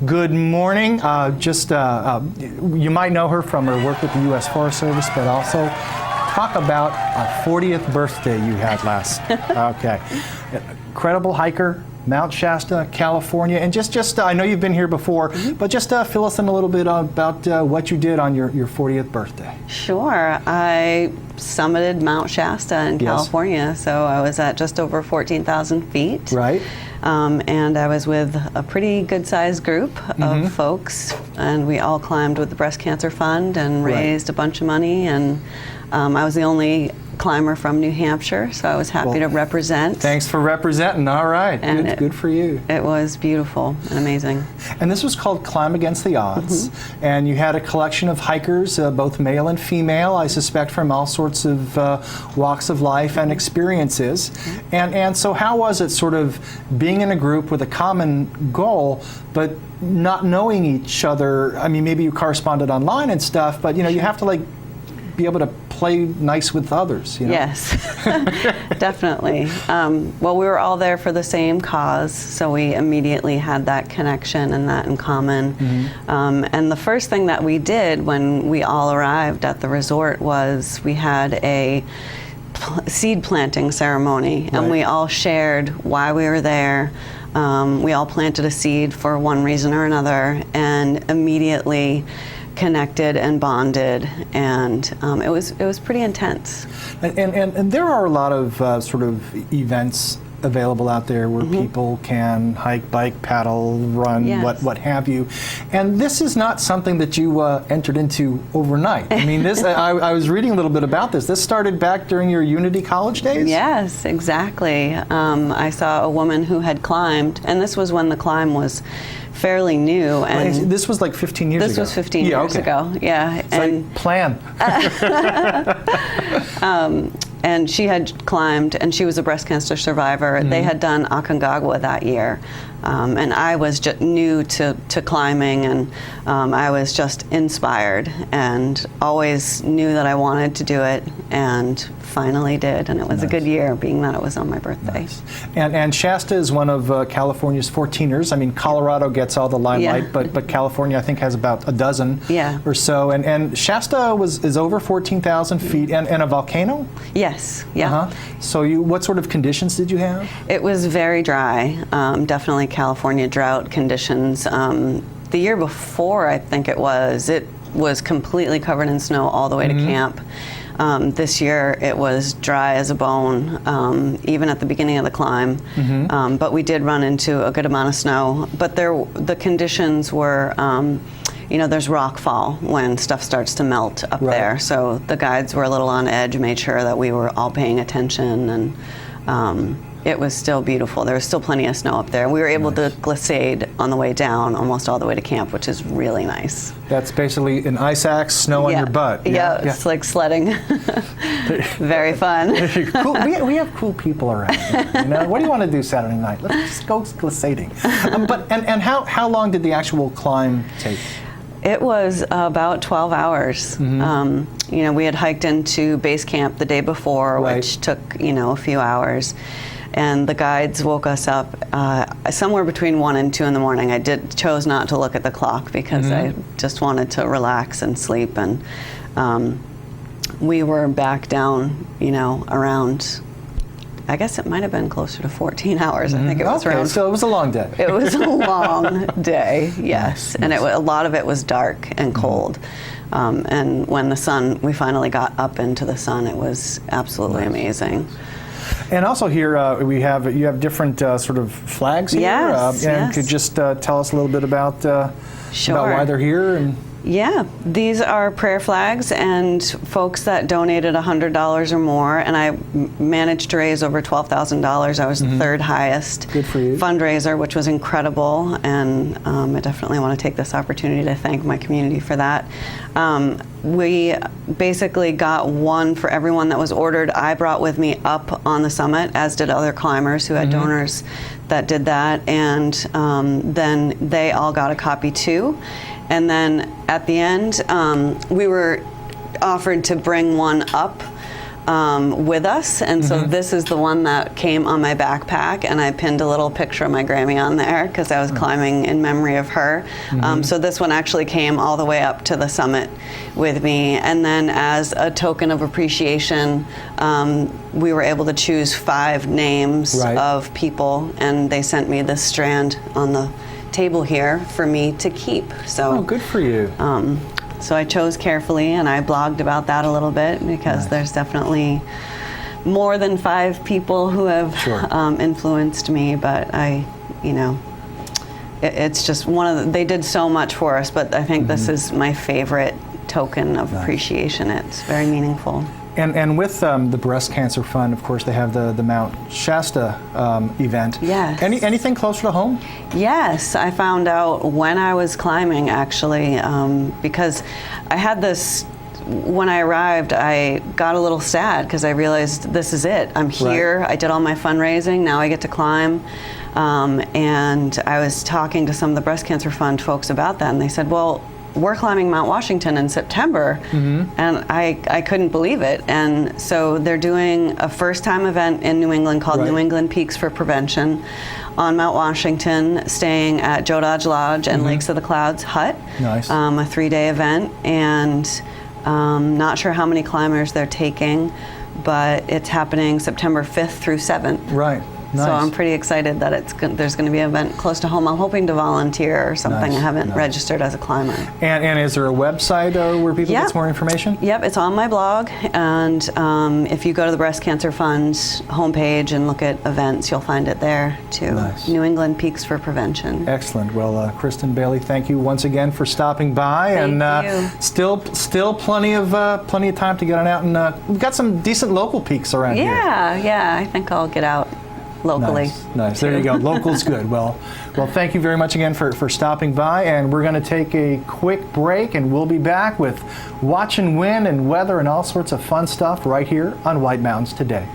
Good morning. You might know her from her work with the U.S. Forest Service, but also talk about a 40th birthday you had last. Okay. Incredible hiker, Mount Shasta, California. And just I know you've been here before, but just fill us in a little bit about what you did on your 40th birthday. Sure. I summited Mount Shasta in California, so I was at just over 14,000 feet. Right. And I was with a pretty good-sized group of folks, and we all climbed with the Breast Cancer Fund and raised a bunch of money. And I was the only climber from New Hampshire, so I was happy to represent. Thanks for representing. All right. And good for you. It was beautiful and amazing. And this was called Climb Against the Odds. And you had a collection of hikers, both male and female, I suspect from all sorts of walks of life and experiences. And so how was it sort of being in a group with a common goal, but not knowing each other? I mean, maybe you corresponded online and stuff, but you have to be able to play nice with others. Yes, definitely. Well, we were all there for the same cause, so we immediately had that connection and that in common. And the first thing that we did when we all arrived at the resort was we had a seed planting ceremony, and we all shared why we were there. We all planted a seed for one reason or another, and immediately connected and bonded, and it was pretty intense. And there are a lot of sort of events available out there where people can hike, bike, paddle, run, what have you. And this is not something that you entered into overnight. I mean, this I was reading a little bit about this. This started back during your Unity College days? Yes, exactly. I saw a woman who had climbed, and this was when the climb was fairly new. And this was like 15 years ago? This was 15 years ago, yeah. It's and plan. And she had climbed, and she was a breast cancer survivor. They had done Aconcagua that year. And I was just new to climbing, and I was just inspired and always knew that I wanted to do it, and finally did. And it was a good year, being that it was on my birthday. And Shasta is one of California's 14ers. I mean, Colorado gets all the limelight, but California, I think, has about a dozen or so. And Shasta is over 14,000 feet, and a volcano? Yes, So what sort of conditions did you have? It was very dry, definitely California drought conditions. The year before, I think it was completely covered in snow all the way to camp. This year it was dry as a bone, even at the beginning of the climb. But we did run into a good amount of snow. But the conditions were, there's rock fall when stuff starts to melt up there. So the guides were a little on edge, made sure that we were all paying attention, and it was still beautiful. There was still plenty of snow up there. We were able to glissade on the way down, almost all the way to camp, which is really nice. That's basically an ice axe, snow on your butt. Yeah, it's like sledding. Very fun. Cool. We have cool people around here, What do you want to do Saturday night? Let's just go glissading. And how long did the actual climb take? It was about 12 hours. We had hiked into base camp the day before, which took, a few hours. And the guides woke us up somewhere between 1 and 2 in the morning. I chose not to look at the clock because I just wanted to relax and sleep. And we were back down, around, I guess it might have been closer to 14 hours. I think it was around. So it was a long day. It was a long day, yes. And a lot of it was dark and cold. And when we finally got up into the sun, it was absolutely amazing. And also here you have different sort of flags here. And could just tell us a little bit about why they're here. Yeah, these are prayer flags, and folks that donated $100 or more, and I managed to raise over $12,000. I was the third highest fundraiser, which was incredible, and I definitely want to take this opportunity to thank my community for that. We basically got one for everyone that was ordered. I brought with me up on the summit, as did other climbers who had donors that did that, and then they all got a copy too. And then at the end, we were offered to bring one up with us, and so this is the one that came on my backpack, and I pinned a little picture of my Grammy on there because I was climbing in memory of her. So this one actually came all the way up to the summit with me, and then as a token of appreciation, we were able to choose 5 names of people, and they sent me this strand on the table here for me to keep. So good for you. So I chose carefully, and I blogged about that a little bit because there's definitely more than 5 people who have influenced me. But it's just one of they did so much for us. But I think this is my favorite token of appreciation. It's very meaningful. And with the Breast Cancer Fund, of course, they have the Mount Shasta event. Yes. Anything closer to home? Yes, I found out when I was climbing, actually, because I had this, when I arrived, I got a little sad because I realized this is it. I'm here, I did all my fundraising, now I get to climb. And I was talking to some of the Breast Cancer Fund folks about that, and they said, well, we're climbing Mount Washington in September, and I couldn't believe it. And so they're doing a first-time event in New England called New England Peaks for Prevention on Mount Washington, staying at Joe Dodge Lodge and Lakes of the Clouds Hut. Nice. A 3-day event, and not sure how many climbers they're taking, but it's happening September 5th through 7th. Right. Nice. So I'm pretty excited that there's going to be an event close to home. I'm hoping to volunteer or something. I haven't registered as a climber. And is there a website where people get more information? Yep, it's on my blog. And if you go to the Breast Cancer Fund's homepage and look at events, you'll find it there too. Nice. New England Peaks for Prevention. Excellent. Well, Cristin Bailey, thank you once again for stopping by. Thank you. Still plenty of time to get on out, and we've got some decent local peaks around here. Yeah. I think I'll get out locally. Nice. There you go. Local's good. Well, thank you very much again for stopping by, and we're going to take a quick break, and we'll be back with watch and wind and weather and all sorts of fun stuff right here on White Mountains Today.